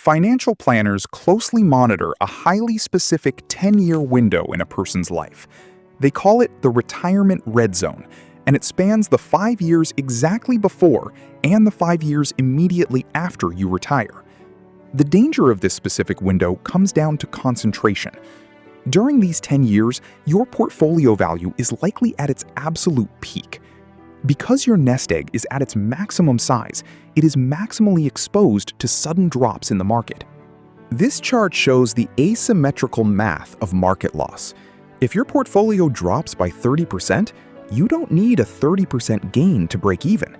Financial planners closely monitor a highly specific 10-year window in a person's life. They call it the retirement red zone, and it spans the 5 years exactly before and the 5 years immediately after you retire. The danger of this specific window comes down to concentration. During these 10 years, your portfolio value is likely at its absolute peak. Because your nest egg is at its maximum size, it is maximally exposed to sudden drops in the market. This chart shows the asymmetrical math of market loss. If your portfolio drops by 30%, you don't need a 30% gain to break even.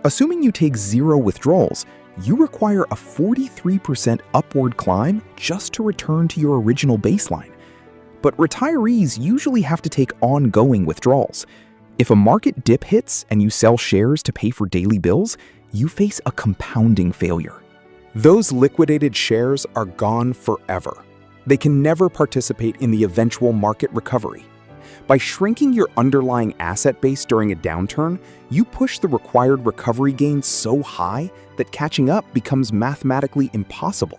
Assuming you take zero withdrawals, you require a 43% upward climb just to return to your original baseline. But retirees usually have to take ongoing withdrawals. If a market dip hits and you sell shares to pay for daily bills, you face a compounding failure. Those liquidated shares are gone forever. They can never participate in the eventual market recovery. By shrinking your underlying asset base during a downturn, you push the required recovery gains so high that catching up becomes mathematically impossible.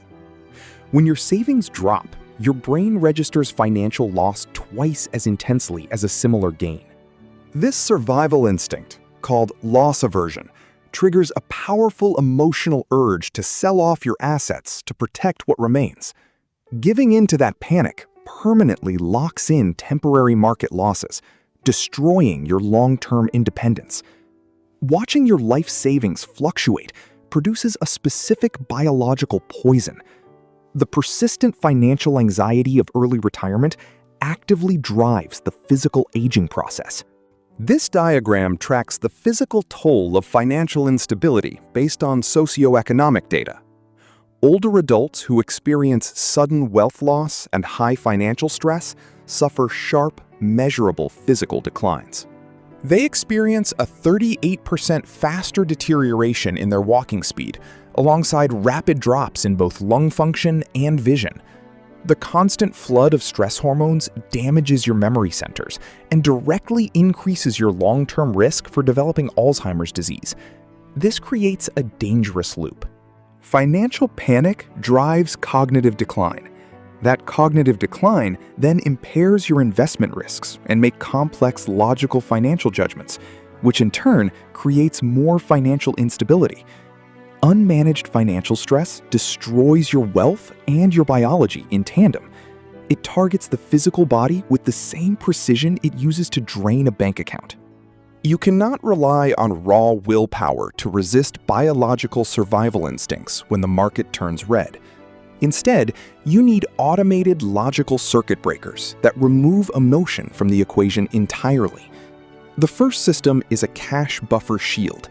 When your savings drop, your brain registers financial loss twice as intensely as a similar gain. This survival instinct, called loss aversion, triggers a powerful emotional urge to sell off your assets to protect what remains. Giving in to that panic permanently locks in temporary market losses, destroying your long-term independence. Watching your life savings fluctuate produces a specific biological poison. The persistent financial anxiety of early retirement actively drives the physical aging process. This diagram tracks the physical toll of financial instability based on socioeconomic data. Older adults who experience sudden wealth loss and high financial stress suffer sharp, measurable physical declines. They experience a 38% faster deterioration in their walking speed, alongside rapid drops in both lung function and vision. The constant flood of stress hormones damages your memory centers and directly increases your long-term risk for developing Alzheimer's disease. This creates a dangerous loop. Financial panic drives cognitive decline. That cognitive decline then impairs your investment risks and makes complex logical financial judgments, which in turn creates more financial instability. Unmanaged financial stress destroys your wealth and your biology in tandem. It targets the physical body with the same precision it uses to drain a bank account. You cannot rely on raw willpower to resist biological survival instincts when the market turns red. Instead, you need automated logical circuit breakers that remove emotion from the equation entirely. The first system is a cash buffer shield.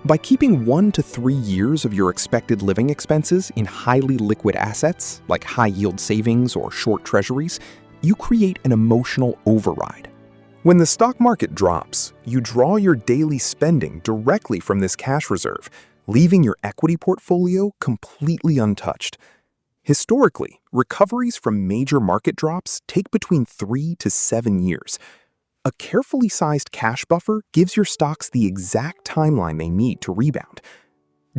By keeping 1 to 3 years of your expected living expenses in highly liquid assets, like high-yield savings or short treasuries, you create an emotional override. When the stock market drops, you draw your daily spending directly from this cash reserve, leaving your equity portfolio completely untouched. Historically, recoveries from major market drops take between 3 to 7 years. A carefully sized cash buffer gives your stocks the exact timeline they need to rebound.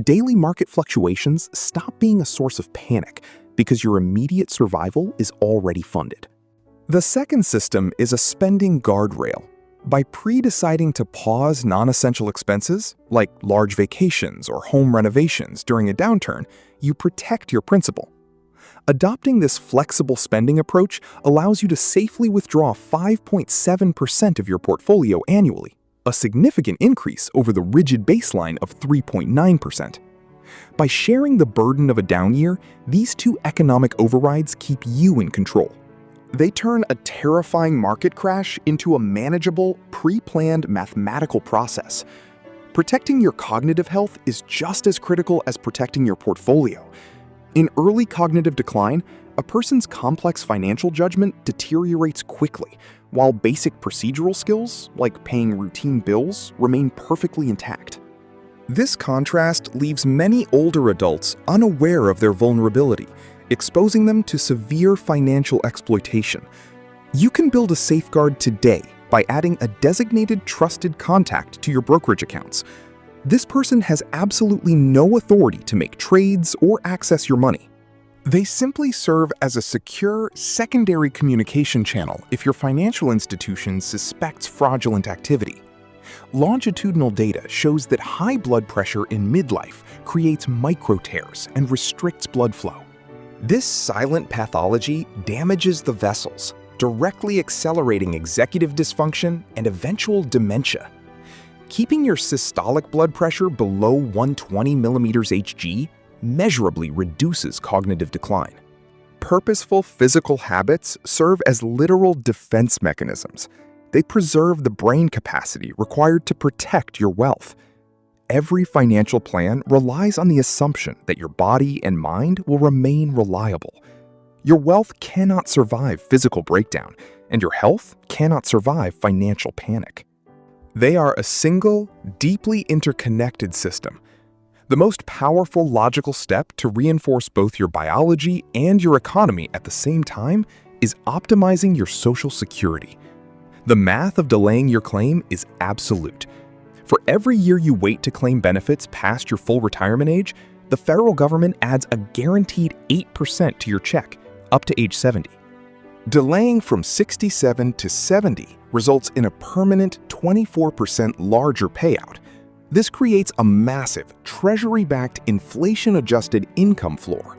Daily market fluctuations stop being a source of panic because your immediate survival is already funded. The second system is a spending guardrail. By pre-deciding to pause non-essential expenses, like large vacations or home renovations during a downturn, you protect your principal. Adopting this flexible spending approach allows you to safely withdraw 5.7% of your portfolio annually, a significant increase over the rigid baseline of 3.9%. By sharing the burden of a down year, these two economic overrides keep you in control. They turn a terrifying market crash into a manageable, pre-planned mathematical process. Protecting your cognitive health is just as critical as protecting your portfolio. In early cognitive decline, a person's complex financial judgment deteriorates quickly, while basic procedural skills, like paying routine bills, remain perfectly intact. This contrast leaves many older adults unaware of their vulnerability, exposing them to severe financial exploitation. You can build a safeguard today by adding a designated trusted contact to your brokerage accounts. This person has absolutely no authority to make trades or access your money. They simply serve as a secure secondary communication channel if your financial institution suspects fraudulent activity. Longitudinal data shows that high blood pressure in midlife creates micro tears and restricts blood flow. This silent pathology damages the vessels, directly accelerating executive dysfunction and eventual dementia. Keeping your systolic blood pressure below 120 millimeters Hg measurably reduces cognitive decline. Purposeful physical habits serve as literal defense mechanisms. They preserve the brain capacity required to protect your wealth. Every financial plan relies on the assumption that your body and mind will remain reliable. Your wealth cannot survive physical breakdown, and your health cannot survive financial panic. They are a single, deeply interconnected system. The most powerful logical step to reinforce both your biology and your economy at the same time is optimizing your social security. The math of delaying your claim is absolute. For every year you wait to claim benefits past your full retirement age, the federal government adds a guaranteed 8% to your check, up to age 70. Delaying from 67 to 70 results in a permanent 24% larger payout. This creates a massive, treasury-backed, inflation-adjusted income floor.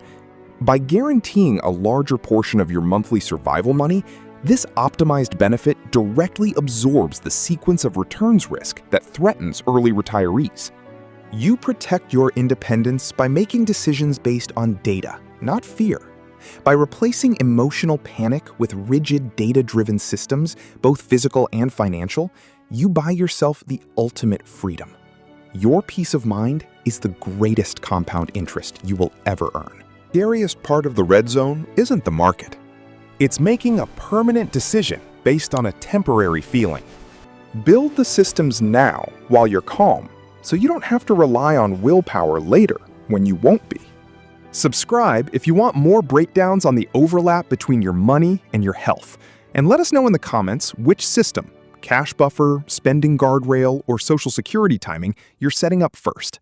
By guaranteeing a larger portion of your monthly survival money, this optimized benefit directly absorbs the sequence of returns risk that threatens early retirees. You protect your independence by making decisions based on data, not fear. By replacing emotional panic with rigid, data-driven systems, both physical and financial, you buy yourself the ultimate freedom. Your peace of mind is the greatest compound interest you will ever earn. The scariest part of the red zone isn't the market. It's making a permanent decision based on a temporary feeling. Build the systems now while you're calm, so you don't have to rely on willpower later when you won't be. Subscribe if you want more breakdowns on the overlap between your money and your health. And let us know in the comments which system, cash buffer, spending guardrail, or social security timing, you're setting up first.